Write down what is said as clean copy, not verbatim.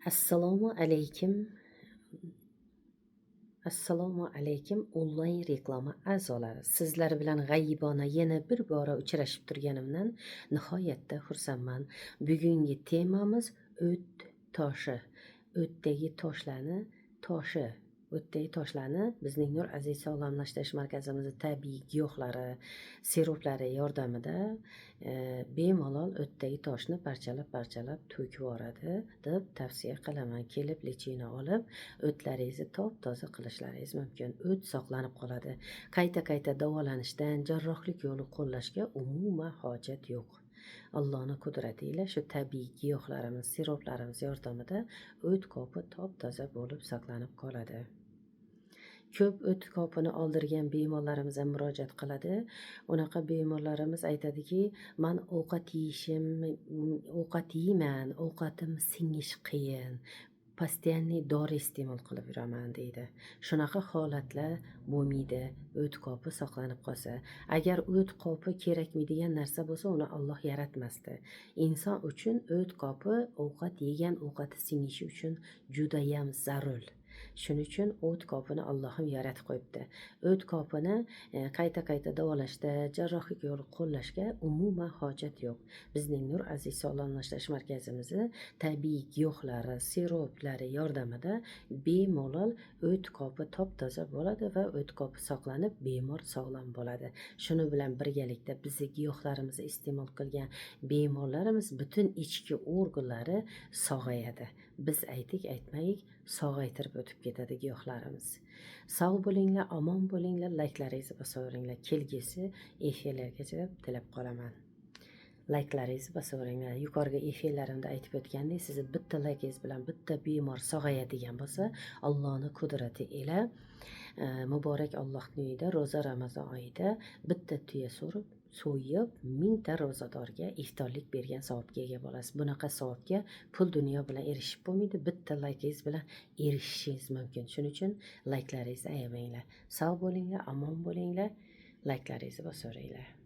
Assalomu alaykum. Assalomu alaykum onlayn reklama a'zolari. Sizlar bilan g'aybona yana bir bora uchrashib turganimdan nihoyatda xursandman. Bugungi temamiz o't toshi. O'tdagi toshi. O'tdagi toshlarni bizning Nur Aziz sog'lomlashtirish markazimiz tabiiy giyohlari, siroplari yordamida bemalol o'tdagi toshni parchalab to'kib yuboradi deb tavsiya qilaman. Kelib lechini olib o'tlaringizni top-toza qilishlaringiz mumkin. O't saqlanib qoladi. Qayta davolanishdan jarrohlik yo'li qo'llashga umuman hojat yo'q. Allohning qudrati ila shu tabiiy giyohlarimiz, siroplarimiz yordamida o't ko'pi top-toza bo'lib saqlanib qoladi. Ko'p o't kopini oldirgan bemorlarimiz ham murojaat qiladi. Unaqa bemorlarimiz aytadiki, "Men ovqat yeyman, ovqatim singish qiyin. Постоянный dori iste'mol qilib yuraman" deydi. Shunaqa holatlar bo'lmaydi. O't ko'pi saqlanib qolsa. Agar o't ko'pi kerakmaydigan narsa bo'lsa, uni Alloh yaratmasdi. Inson uchun o't ko'pi ovqat yegan ovqati singishi uchun juda ham zarur. Shuning uchun o't ko'pini Allohim yaratib qo'yibdi. O't ko'pini qayta davolashda, jarrohlik yo'li qo'llashga umuman hojat yo'q. Bizning Nur Aziz sog'lomlashtirish markazimizni tabiiy giyohlari, siroplari yordamida bemalol o't ko'pi top-toza bo'ladi va o't ko'pi saqlanib, bemor sog'lom bo'ladi. Shuni bilan birgalikda bizni giyohlarimizni iste'mol qilgan bemorlarimiz butun ichki organlari sog'ayadi. Biz aytmaylik, sog'aytirib o'tib ketadi giyohlarimiz. Sog' bo'linglar, omon bo'linglar, layklaringizni bosaveringlar. Kelgisi efirlargacha tilab qolaman. Layklaringizni bosaveringlar. Yuqorgi efirlarimda aytib o'tgandek, sizni bitta laykingiz bilan bitta bemor sog'ayadigan bo'lsa, Allohning qudrati ila muborak Allohning uyida roza Ramazon oyida bitta tuya so'yib 1000 ta ro'zadorga iftorlik bergan savobga ega bo'lasiz. Bunaqa savobga pul dunyo bilan erishib bo'lmaydi. Bitta laykingiz bilan erishishingiz mumkin. Shuning uchun layklaringizni ayamanglar. Sog' bo'linglar, omon bo'linglar. Layklaringizni bosaveringlar.